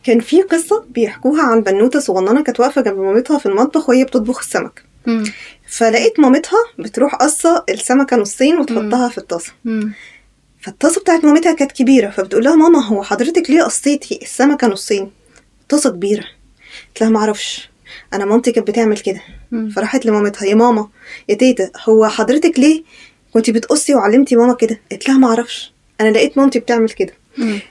كان في قصة بيحكوها عن بنوتة صغننة كانت واقفة جنب مامتها في المطبخ وهي بتطبخ السمك. فلقيت مامتها بتروح قصة السمكة نصين وتحطها في الطاسة. فالطاسة بتاعت مامتها كانت كبيرة، فبتقول لها ماما هو حضرتك ليه قصيتي السمكة نصين؟ طاسة كبيرة. قلت لها معرفش، انا مامتي كانت بتعمل كده. فراحت لمامتها يا ماما يا تيتا هو حضرتك ليه كنتي بتقصي وعلمتي ماما كده؟ قلت لها معرفش، انا لقيت مامتي بتعمل كده.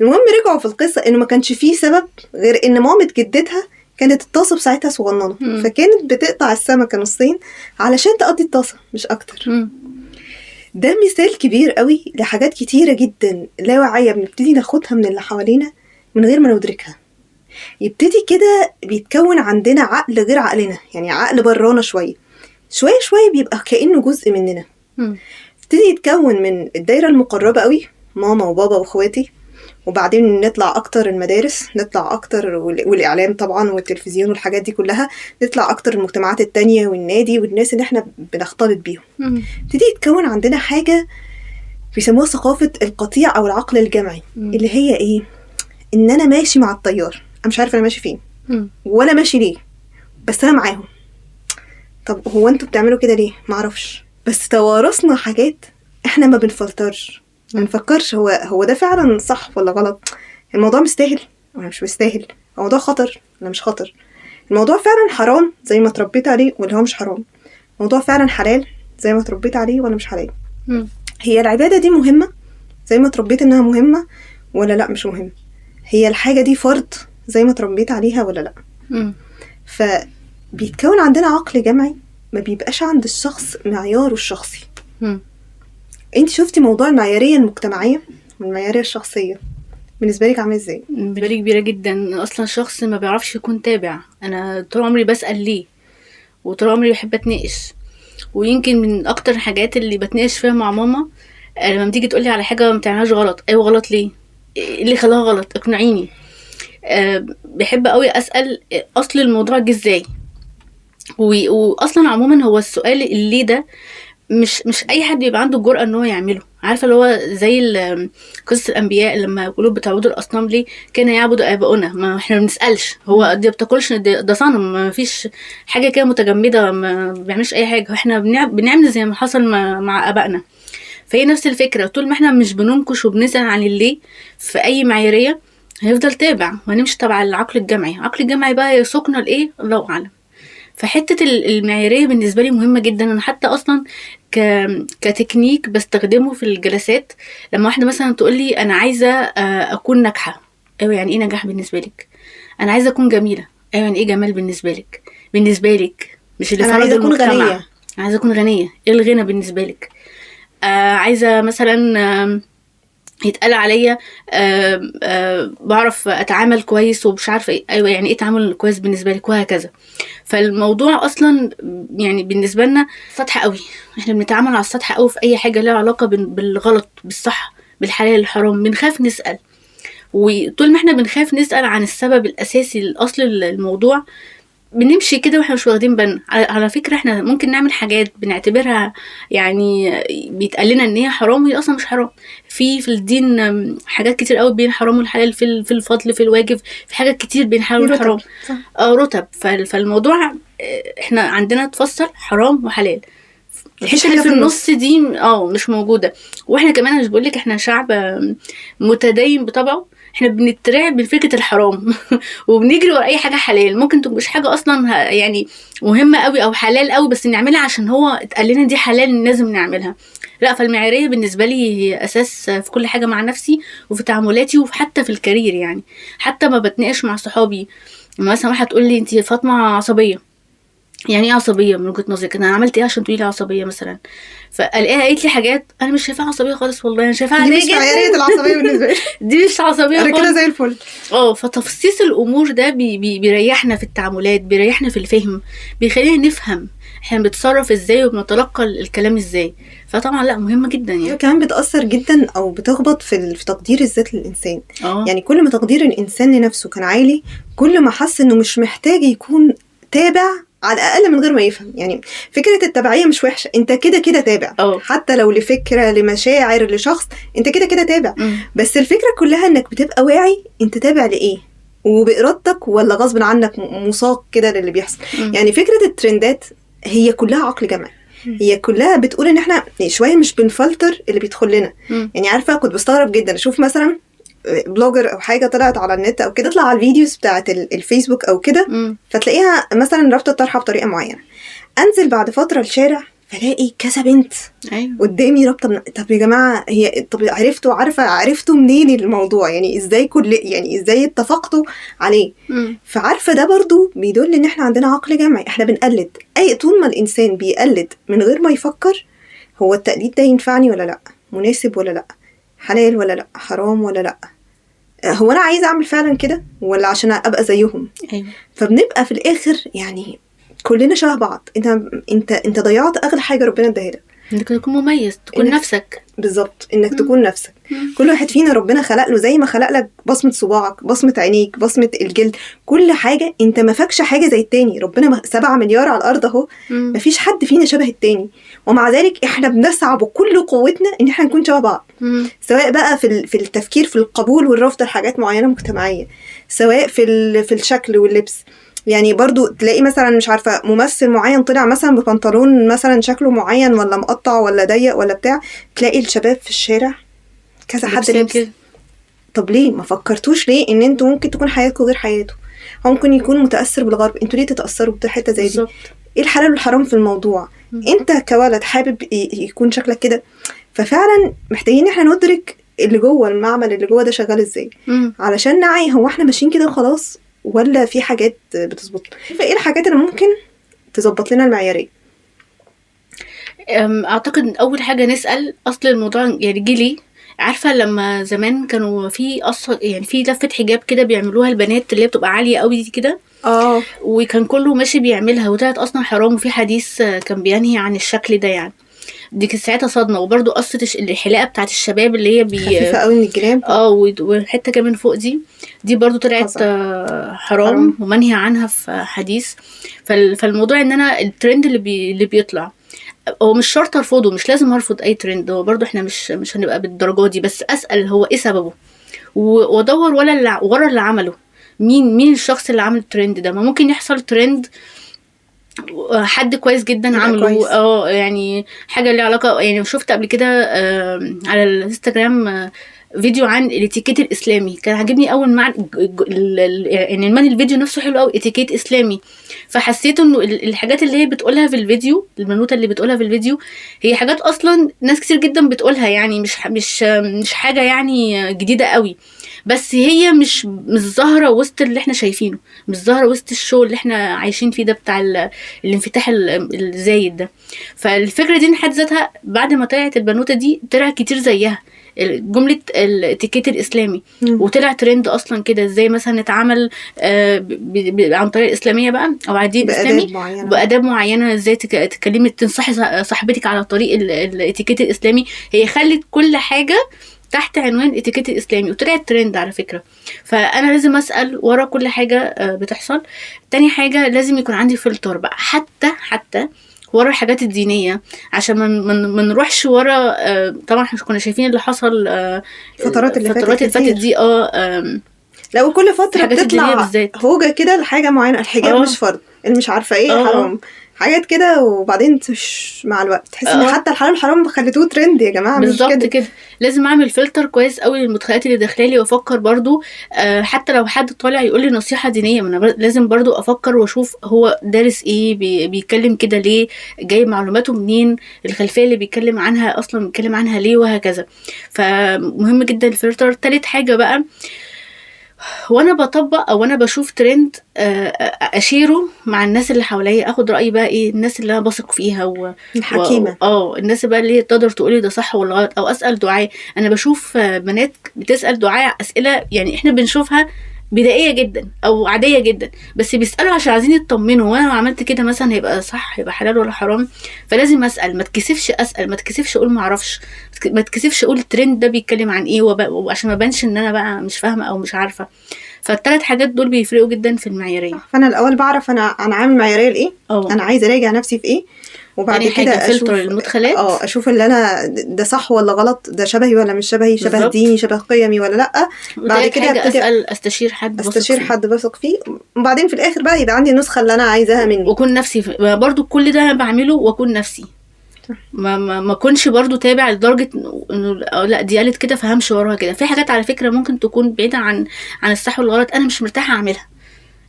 المهم رجعوا في القصة انه ما كانش فيه سبب غير ان مامة جدتها كانت الطاسة بساعتها صغننة، فكانت بتقطع السمكة نصين علشان تقضي الطاسة مش اكتر. ده مثال كبير قوي لحاجات كتيرة جدا لا واعية بنبتدي ناخدها من اللي حوالينا من غير ما ندركها. يبتدي كده بيتكون عندنا عقل غير عقلنا، يعني عقل برانا شوية شوية بيبقى كأنه جزء مننا. يبتدي يتكون من الدايرة المقربة قوي، ماما وبابا واخواتي، وبعدين نطلع اكتر المدارس، نطلع اكتر والاعلام طبعا والتلفزيون والحاجات دي كلها، نطلع اكتر المجتمعات التانية والنادي والناس اللي احنا بنختلط بيهم. يبتدي يتكون عندنا حاجة بيسموها ثقافة القطيع او العقل الجمعي. اللي هي ايه؟ ان انا ماشي مع التيار، انا مش عارفه انا ماشي فين ولا ماشي ليه، بس انا معاهم. طب هو انتوا بتعملوا كده ليه؟ معرفش، بس توارثنا حاجات احنا ما بنفلترش، ما نفكرش هو ده فعلا صح ولا غلط، الموضوع مستاهل ولا مش مستاهل، الموضوع خطر ولا مش خطر، الموضوع فعلا حرام زي ما اتربيت عليه ولا هو مش حرام، الموضوع فعلا حلال زي ما اتربيت عليه ولا مش حلال. هي العبادة دي مهمة زي ما اتربيت انها مهمة ولا لا مش مهم، هي الحاجة دي فرض زي ما اتربيت عليها ولا لا. فبيتكون عندنا عقل جمعي ما بيبقاش عند الشخص معياره الشخصي. انت شفتي موضوع المعيارية المجتمعية والمعيارية الشخصية بالنسبة لك عامل ازاي؟ بالنسبة لي كبيرة جدا. اصلا شخص ما بيعرفش يكون تابع. انا طول عمري بسأل ليه، وطول عمري بحب اتناقش، ويمكن من اكتر الحاجات اللي بتناقش فيها مع ماما لما بتيجي تقولي على حاجة ما بتعملهاش غلط. ايوه غلط ليه؟ ايه اللي خلاها غلط؟ اقنعيني. بحب قوي اسأل اصل الموضوع جه ازاي. واصلا عموما هو السؤال اللي ده مش اي حد يبقى عنده الجرأة ان هو يعمله. عارفه اللي هو زي قصه الانبياء لما يقولوا بتعبدوا الاصنام ليه؟ كان يعبدوا اباؤنا. ما احنا ما بنسالش هو دي بتاكلش، ده صنم، ما فيش حاجه كده متجمده ما بيعملش اي حاجه، احنا بنعمل زي ما حصل مع ابائنا. فهي نفس الفكره، طول ما احنا مش بننكش وبنسال عن الليه في اي معياريه هيفضل تابع وهنمشي تبع العقل الجمعي. العقل الجمعي بقى يسوقنا لايه؟ الله اعلم. فحته المعياريه بالنسبه لي مهمه جدا. انا حتى اصلا كتكنيك بستخدمه في الجلسات. لما واحده مثلا تقول لي انا عايزه اكون ناجحه، ايوه يعني ايه نجاح بالنسبه لك؟ انا عايزه اكون جميله، ايوه يعني ايه جمال بالنسبه لك؟ بالنسبه لك مش اللي فرض المجتمع. غنية. عايزه اكون غنيه، ايه الغنى بالنسبه لك؟ عايزه مثلا يتقال عليا بعرف اتعامل كويس ومش عارفه ايه، ايوه يعني ايه تعامل كويس بالنسبه لك؟ وهكذا. فالموضوع اصلا يعني بالنسبه لنا سطح قوي، احنا بنتعامل على السطح قوي في اي حاجه لها علاقه بالغلط بالصح بالحلال الحرام. بنخاف نسال، وطول ما احنا بنخاف نسال عن السبب الاساسي الاصل الموضوع بنمشي كده واحنا مش واخدين بالنا. على فكره احنا ممكن نعمل حاجات بنعتبرها يعني بيتقال لنا ان هي حرام وهي اصلا مش حرام. في الدين حاجات كتير قوي بين حرام والحلال، في الفضل، في الواجب، في حاجات كتير بين حلال والحرام. رتب. فالموضوع احنا عندنا تفصل حرام وحلال. الحته اللي في النص دي مش موجوده. واحنا كمان مش بقولك احنا شعب متدين بطبعه، احنا بنترعب من فكره الحرام وبنجري ورا اي حاجه حلال. ممكن تبقى مش حاجه اصلا يعني مهمه قوي او حلال قوي، بس نعملها عشان هو اتقال لنا دي حلال لازم نعملها. لا، فالمعياريه بالنسبه لي هي اساس في كل حاجه مع نفسي وفي تعاملاتي وحتى في الكارير. يعني حتى ما بتناقش مع صحابي مثلا واحد تقول لي انت فاطمه عصبيه، يعني ايه عصبيه من وجهه نظرك؟ انا عملت ايه عشان تقولي لي عصبيه مثلا؟ فالاقيها قالت لي حاجات انا مش شايفاها عصبيه خالص، والله انا شايفاها دي مش معياريه العصبيه بالنسبه لي. دي مش عصبيه انا كده زي الفل. فتفصيص الامور ده بيريحنا في التعاملات، بيريحنا في الفهم، بيخلينا نفهم احنا بنتصرف ازاي وبنتلقى الكلام ازاي. فطبعا لا، مهمه جدا يعني. كمان بتاثر جدا او بتخبط في تقدير الذات للانسان. يعني كل ما تقدير الانسان لنفسه كان عالي، كل ما حس انه مش محتاج يكون تابع على الأقل من غير ما يفهم. يعني فكرة التبعية مش وحشة، انت كده تابع. حتى لو لفكرة لمشاعر لشخص انت كده تابع. بس الفكرة كلها انك بتبقى واعي انت تابع لإيه. وبإرادتك ولا غصب عنك مساق كده للي بيحصل. يعني فكرة الترندات هي كلها عقل جمعي، هي كلها بتقول ان احنا شوية مش بنفلتر اللي بيدخل لنا. يعني عارفة كنت بستغرب جدا اشوف مثلا بلوجر او حاجه طلعت على النت او كده، تطلع على الفيديوز بتاعه الفيسبوك او كده، فتلاقيها مثلا رابطه الطرحه بطريقه معينه، انزل بعد فتره الشارع فلاقي كذا بنت قدامي رابطه. طب يا جماعه هي طب عرفتوا منين الموضوع؟ يعني ازاي يعني ازاي اتفقتوا عليه؟ فعارفه ده برضو بيدل ان احنا عندنا عقل جمعي، احنا بنقلد. اي طول ما الانسان بيقلد من غير ما يفكر، هو التقليد ده ينفعني ولا لا، مناسب ولا لا، حلال ولا لا، حرام ولا لا، هو انا عايزه اعمل فعلا كده ولا عشان ابقى زيهم؟ فبنبقى في الاخر يعني كلنا شبه بعض. انت ضيعت اغلى حاجه ربنا اداها لك، انك تكون مميز، تكون نفسك. بالظبط، انك تكون نفسك. كل واحد فينا ربنا خلق له زي ما خلق لك بصمه صباعك، بصمه عينيك، بصمه الجلد، كل حاجه. انت ما فاكش حاجه زي التاني. ربنا 7 مليار على الارض اهو، مفيش حد فينا شبه التاني، ومع ذلك احنا بنسعى بكل قوتنا ان احنا نكون شبه بعض. سواء بقى في التفكير، في القبول والرفض لحاجات معينه مجتمعيه، سواء في الشكل واللبس. يعني برضو تلاقي مثلا مش عارفة ممثل معين طلع مثلا ببنطلون مثلا شكله معين، ولا مقطع ولا ضيق ولا بتاع، تلاقي الشباب في الشارع كذا حد لابس. طب ليه ما فكرتوش ليه ان انتوا ممكن تكون حياتكم غير حياته؟ ممكن يكون متأثر بالغرب، انتوا ليه تتأثروا بحتة زي دي؟ ايه الحلال والحرام في الموضوع؟ انت كولد حابب يكون شكلك كده. ففعلا محتاجين احنا ندرك اللي جوه المعمل، اللي جوه ده شغال ازاي، علشان نعي هو احنا ماشيين كده وخلاص ولا في حاجات بتظبط. فايه الحاجات اللي ممكن تظبط لنا المعيارية؟ اعتقد اول حاجه نسال اصل الموضوع يعني جه ليه. عارفه لما زمان كانوا في اصلا يعني في لفه حجاب كده بيعملوها البنات اللي هي بتبقى عاليه قوي دي كده، وكان كله ماشي بيعملها وطلعت اصلا حرام، وفي حديث كان بينهي عن الشكل ده. يعني دي كانت ساعتها صدمه. وبرده قصه الحلاقه بتاعت الشباب اللي هي خفيفه قوي من الجناب، وحته كمان فوق دي برده طلعت حرام ومنهي عنها في حديث. فالموضوع ان انا الترند اللي بيطلع هو مش شرط ارفضه، مش لازم ارفض اي ترند. هو برضو احنا مش هنبقى بالدرجه دي، بس اسال هو ايه سببه، وادور ورا اللي عمله. مين الشخص اللي عمل الترند ده؟ ما ممكن يحصل ترند حد كويس جدا عمله يعني حاجه ليها علاقه. يعني شفت قبل كده على الانستجرام فيديو عن الاتيكيت الاسلامي، كان عاجبني اول معنى يعني المعنى الفيديو نفسه حلو قوي، اتيكيت اسلامي. فحسيت انه الحاجات اللي هي بتقولها في الفيديو، البنوته اللي بتقولها في الفيديو، هي حاجات اصلا ناس كتير جدا بتقولها، يعني مش حاجه يعني جديده قوي، بس هي مش ظاهره وسط اللي احنا شايفينه، مش ظاهره وسط الشو اللي احنا عايشين فيه ده بتاع الانفتاح الزايد ده. فالفكره دي حد ذاتها بعد ما طلعت البنوته دي طلع كتير زيها جملة الاتيكيت الإسلامي، وطلع ترند أصلا كده ازاي مثلا نتعامل عن طريق الإسلامية بقى أو عادي الإسلامي بأداب معينة، ازاي تكلمي تنصحي صاحبتك على طريق الاتيكيت الإسلامي. هي خلت كل حاجة تحت عنوان اتيكيت الإسلامي، وطلعت ترند على فكرة. فأنا لازم أسأل ورا كل حاجة بتحصل. تاني حاجة لازم يكون عندي فلتر بقى، حتى ورا الحاجات الدينية، عشان ما نروحش ورا. طبعا احنا كنا شايفين اللي حصل الفترات اللي فاتت دي لو كل فترة بتطلع هوجة كده لحاجة معينة، الحجاب مش فرض، اللي مش عارفة ايه حرام، حاجات كده، وبعدين مع الوقت تحس ان حتى الحلال الحرام خليتوه ترند. يا جماعه بالظبط كده. لازم اعمل فلتر كويس قوي للمدخلات اللي داخلالي، وافكر برضو حتى لو حد طالع يقول لي نصيحه دينيه، ما انا لازم برضو افكر واشوف هو دارس ايه، بيتكلم كده ليه، جايب معلوماته منين، الخلفيه اللي بيتكلم عنها اصلا بيتكلم عنها ليه، وهكذا. فمهم جدا الفلتر. تالت حاجه بقى، وانا بطبق او انا بشوف ترند اشيره مع الناس اللي حواليا، اخد رايي بقى ايه الناس اللي انا بثق فيها الحكيمه الناس بقى اللي تقدر تقولي ده صح ولا غلط، او اسال دعاء. انا بشوف بنات بتسال دعاء اسئله يعني احنا بنشوفها بدائيه جدا او عاديه جدا، بس بيسالوا عشان عايزين يطمنوا، وانا لو عملت كده مثلا هيبقى صح، هيبقى حلال ولا حرام. فلازم اسال، ما تكسفش اسال، ما تكسفش اقول ما اعرفش، ما تكسفش اقول الترند ده بيتكلم عن ايه، وعشان ما بانش ان انا بقى مش فاهمه او مش عارفه. فالثلاث حاجات دول بيفرقوا جدا في المعياريه. فانا الاول بعرف انا عامل معياريه لايه، انا عايزه اراجع نفسي في ايه، وبعد تاني كده حاجة فلتر المدخلات. اشوف اللي انا ده صح ولا غلط، ده شبهي ولا مش شبهي، شبه بالظبط. ديني، شبه قيمي ولا لا. بعد وتالت كده حاجة ابتدي استشير حد بثق استشير فيه. حد بثق فيه، وبعدين في الاخر بقى يبقى عندي النسخه اللي انا عايزاها مني. وكون نفسي برضو كل ده بعمله واكون نفسي، ما كنش برضو تابع لدرجة انه لا دي قالت كده فهمش وراها كده. في حاجات على فكرة ممكن تكون بعيدة عن الصح والغلط، انا مش مرتاحة اعملها.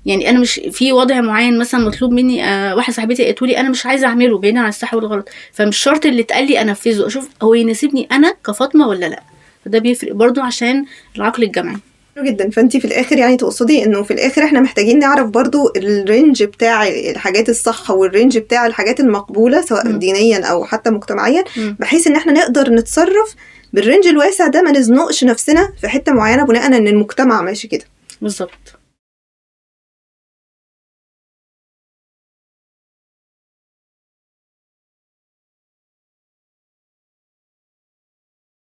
يعني انا مش في وضع معين مثلا مطلوب مني، واحده صاحبتي قالت لي انا مش عايزه اعمله بعيدا عن الصح والغلط، فمش شرط اللي اتقال لي انفذه، اشوف هو يناسبني انا كفاطمه ولا لا. فده بيفرق برضو عشان العقل الجمعي جدا. فانتي في الاخر يعني تقصدي انه في الاخر احنا محتاجين نعرف برضو الرينج بتاع الحاجات الصح والرينج بتاع الحاجات المقبولة سواء دينيا او حتى مجتمعيا، بحيث ان احنا نقدر نتصرف بالرينج الواسع ده، ما نزنقش نفسنا في حتة معينة بناء ان المجتمع ماشي كده. بالظبط.